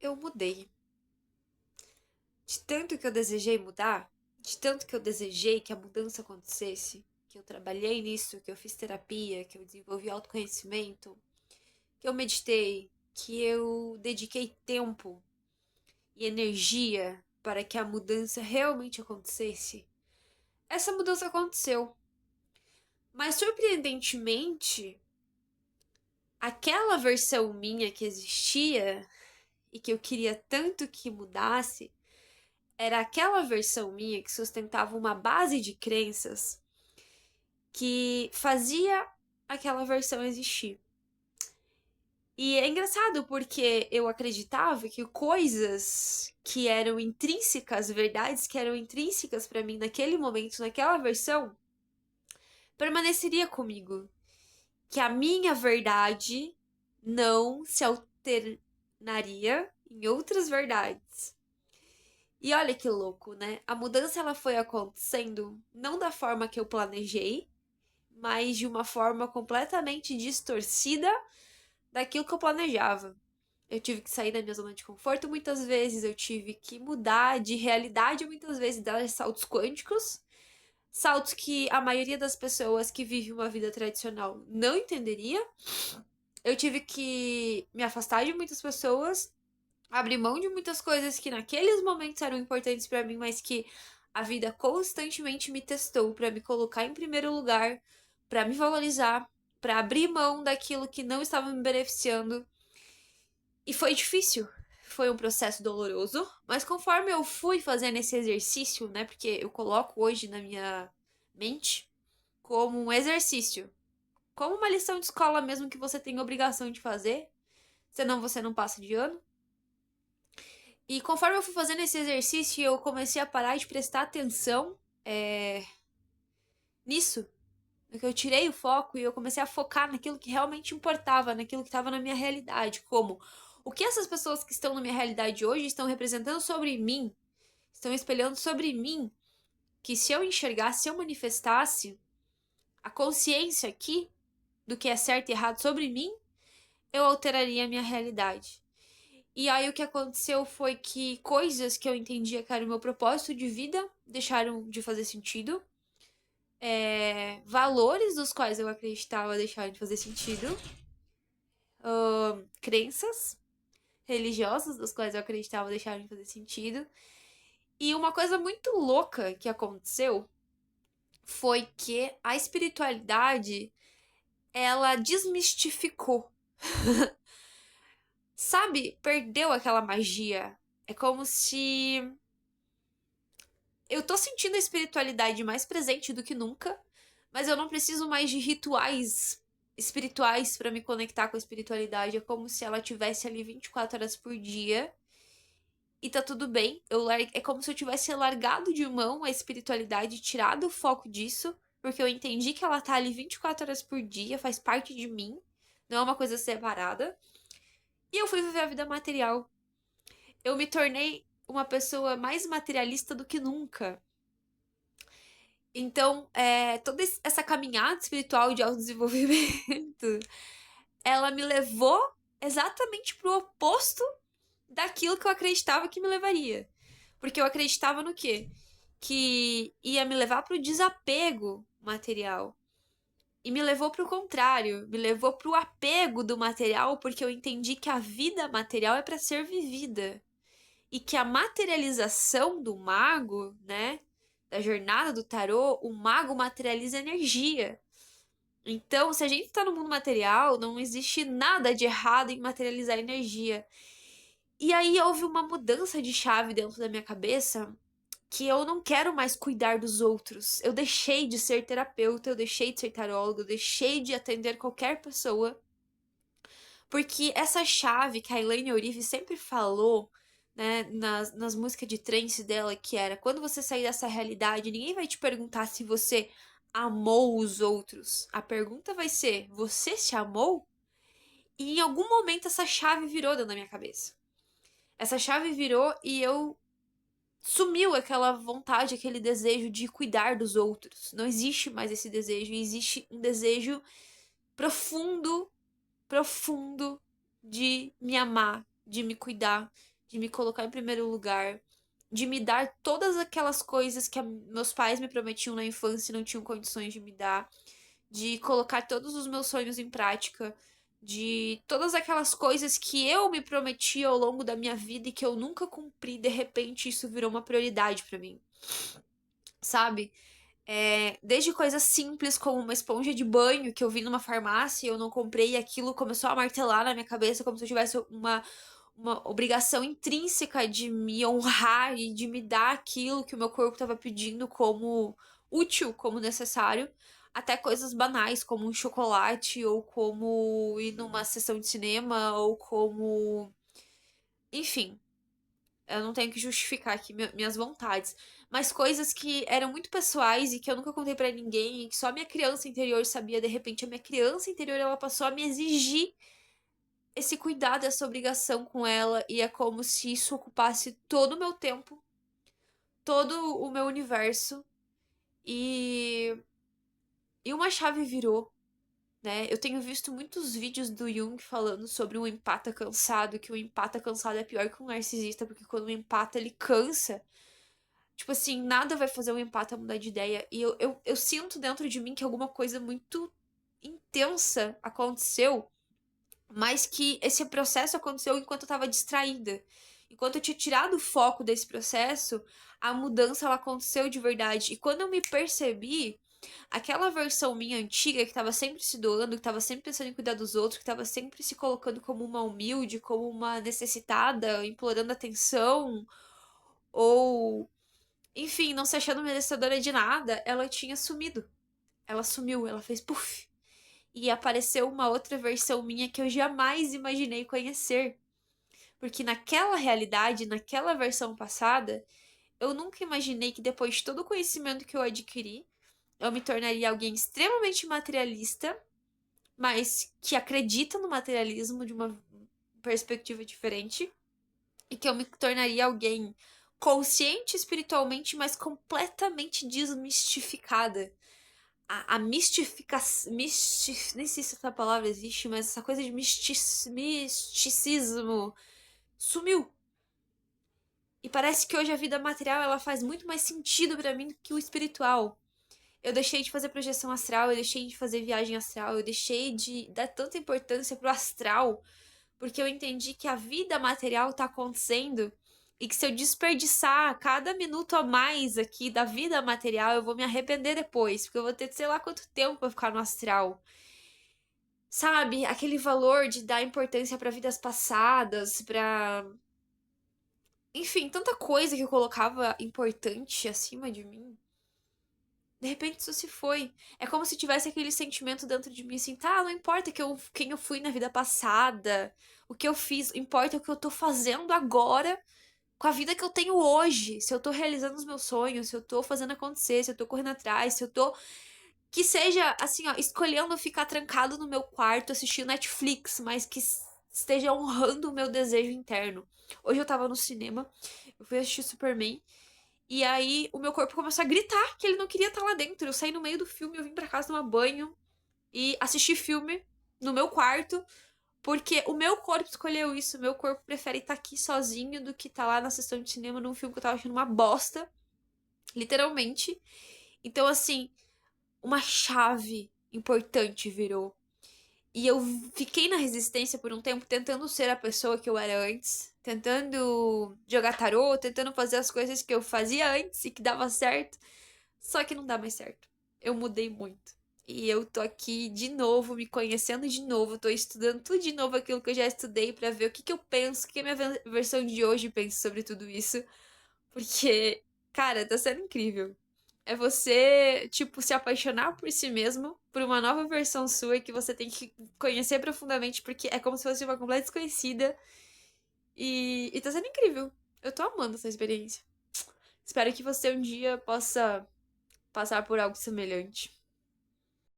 eu mudei. De tanto que eu desejei mudar, de tanto que eu desejei que a mudança acontecesse, que eu trabalhei nisso, que eu fiz terapia, que eu desenvolvi autoconhecimento, que eu meditei, que eu dediquei tempo e energia para que a mudança realmente acontecesse. Essa mudança aconteceu. Mas surpreendentemente, aquela versão minha que existia e que eu queria tanto que mudasse, era aquela versão minha que sustentava uma base de crenças que fazia aquela versão existir. E é engraçado porque eu acreditava que coisas que eram intrínsecas, verdades que eram intrínsecas para mim naquele momento, naquela versão, permaneceria comigo. Que a minha verdade não se alternaria em outras verdades. E olha que louco, né? A mudança ela foi acontecendo não da forma que eu planejei, mas de uma forma completamente distorcida daquilo que eu planejava. Eu tive que sair da minha zona de conforto muitas vezes, eu tive que mudar de realidade muitas vezes, dar saltos quânticos, saltos que a maioria das pessoas que vive uma vida tradicional não entenderia. Eu tive que me afastar de muitas pessoas, abrir mão de muitas coisas que naqueles momentos eram importantes pra mim, mas que a vida constantemente me testou pra me colocar em primeiro lugar, pra me valorizar, pra abrir mão daquilo que não estava me beneficiando. E foi difícil. Foi um processo doloroso, mas conforme eu fui fazendo esse exercício, né, porque eu coloco hoje na minha mente como um exercício, como uma lição de escola mesmo que você tem obrigação de fazer, senão você não passa de ano. E conforme eu fui fazendo esse exercício, eu comecei a parar de prestar atenção nisso. Que eu tirei o foco e eu comecei a focar naquilo que realmente importava, naquilo que estava na minha realidade. Como o que essas pessoas que estão na minha realidade hoje estão representando sobre mim, estão espelhando sobre mim, que se eu enxergasse, se eu manifestasse a consciência aqui do que é certo e errado sobre mim, eu alteraria a minha realidade. E aí o que aconteceu foi que coisas que eu entendia que era o meu propósito de vida deixaram de fazer sentido. Valores dos quais eu acreditava deixaram de fazer sentido. Crenças religiosas das quais eu acreditava deixaram de fazer sentido. E uma coisa muito louca que aconteceu foi que a espiritualidade ela desmistificou. Sabe? Perdeu aquela magia. É como se eu tô sentindo a espiritualidade mais presente do que nunca, mas eu não preciso mais de rituais espirituais para me conectar com a espiritualidade. É como se ela tivesse ali 24 horas por dia e tá tudo bem. É como se eu tivesse largado de mão a espiritualidade, tirado o foco disso, porque eu entendi que ela tá ali 24 horas por dia, faz parte de mim, não é uma coisa separada. E eu fui viver a vida material. Eu me tornei uma pessoa mais materialista do que nunca. Então, toda essa caminhada espiritual de autodesenvolvimento, ela me levou exatamente pro oposto daquilo que eu acreditava que me levaria. Porque eu acreditava no quê? Que ia me levar pro desapego material. E me levou pro contrário, me levou pro apego do material, porque eu entendi que a vida material é para ser vivida. E que a materialização do mago, né, da jornada do tarô, o mago materializa energia. Então, se a gente tá no mundo material, não existe nada de errado em materializar energia. E aí houve uma mudança de chave dentro da minha cabeça que eu não quero mais cuidar dos outros. Eu deixei de ser terapeuta, eu deixei de ser tarólogo, eu deixei de atender qualquer pessoa. Porque essa chave que a Elaine Orive sempre falou, né, nas músicas de trance dela, que era quando você sair dessa realidade, ninguém vai te perguntar se você amou os outros. A pergunta vai ser: você se amou? E em algum momento essa chave virou dentro da minha cabeça. Essa chave virou e eu sumiu aquela vontade, aquele desejo de cuidar dos outros. Não existe mais esse desejo, existe um desejo profundo, profundo de me amar, de me cuidar, de me colocar em primeiro lugar, de me dar todas aquelas coisas que meus pais me prometiam na infância e não tinham condições de me dar, de colocar todos os meus sonhos em prática, de todas aquelas coisas que eu me prometi ao longo da minha vida e que eu nunca cumpri, de repente isso virou uma prioridade pra mim, sabe? Desde coisas simples como uma esponja de banho que eu vi numa farmácia e eu não comprei e aquilo começou a martelar na minha cabeça como se eu tivesse uma obrigação intrínseca de me honrar e de me dar aquilo que o meu corpo estava pedindo como útil, como necessário, até coisas banais como um chocolate ou como ir numa sessão de cinema ou como, enfim, eu não tenho que justificar aqui minhas vontades, mas coisas que eram muito pessoais e que eu nunca contei pra ninguém e que só a minha criança interior sabia, de repente a minha criança interior ela passou a me exigir esse cuidado, essa obrigação com ela, e é como se isso ocupasse todo o meu tempo, todo o meu universo, e, e uma chave virou, né? Eu tenho visto muitos vídeos do Jung falando sobre um empata cansado, que o empata cansado é pior que um narcisista, porque quando o empata ele cansa, tipo assim, nada vai fazer o empata mudar de ideia, e eu sinto dentro de mim que alguma coisa muito intensa aconteceu, mas que esse processo aconteceu enquanto eu tava distraída. Enquanto eu tinha tirado o foco desse processo, a mudança ela aconteceu de verdade. E quando eu me percebi, aquela versão minha antiga que tava sempre se doando, que tava sempre pensando em cuidar dos outros, que tava sempre se colocando como uma humilde, como uma necessitada, implorando atenção, ou enfim, não se achando merecedora de nada, ela tinha sumido. Ela sumiu, ela fez puff e apareceu uma outra versão minha que eu jamais imaginei conhecer. Porque naquela realidade, naquela versão passada, eu nunca imaginei que depois de todo o conhecimento que eu adquiri, eu me tornaria alguém extremamente materialista, mas que acredita no materialismo de uma perspectiva diferente, e que eu me tornaria alguém consciente espiritualmente, mas completamente desmistificada. A mistificação. Nem sei se essa palavra existe, mas essa coisa de misticismo sumiu. E parece que hoje a vida material ela faz muito mais sentido pra mim do que o espiritual. Eu deixei de fazer projeção astral, eu deixei de fazer viagem astral, eu deixei de dar tanta importância pro astral, porque eu entendi que a vida material tá acontecendo e que se eu desperdiçar cada minuto a mais aqui da vida material, eu vou me arrepender depois, porque eu vou ter sei lá quanto tempo pra ficar no astral. Sabe, aquele valor de dar importância pra vidas passadas, pra. Enfim, tanta coisa que eu colocava importante acima de mim. De repente isso se foi. É como se tivesse aquele sentimento dentro de mim assim, tá, não importa quem eu fui na vida passada, o que eu fiz, importa o que eu tô fazendo agora com a vida que eu tenho hoje. Se eu tô realizando os meus sonhos, se eu tô fazendo acontecer, se eu tô correndo atrás, se eu tô. Que seja, assim, ó, escolhendo ficar trancado no meu quarto assistindo Netflix, mas que esteja honrando o meu desejo interno. Hoje eu tava no cinema, eu fui assistir Superman. E aí o meu corpo começou a gritar que ele não queria estar lá dentro. Eu saí no meio do filme, eu vim pra casa tomar banho e assistir filme no meu quarto, porque o meu corpo escolheu isso. O meu corpo prefere estar aqui sozinho do que estar lá na sessão de cinema num filme que eu tava achando uma bosta, literalmente. Então, assim, uma chave importante virou. E eu fiquei na resistência por um tempo tentando ser a pessoa que eu era antes, tentando jogar tarô, tentando fazer as coisas que eu fazia antes e que dava certo. Só que não dá mais certo. Eu mudei muito. E eu tô aqui de novo, me conhecendo de novo, tô estudando tudo de novo aquilo que eu já estudei pra ver o que que eu penso, o que a minha versão de hoje pensa sobre tudo isso. Porque, cara, tá sendo incrível. É você, tipo, se apaixonar por si mesmo, por uma nova versão sua que você tem que conhecer profundamente, porque é como se fosse uma completa desconhecida. E tá sendo incrível. Eu tô amando essa experiência. Espero que você um dia possa passar por algo semelhante.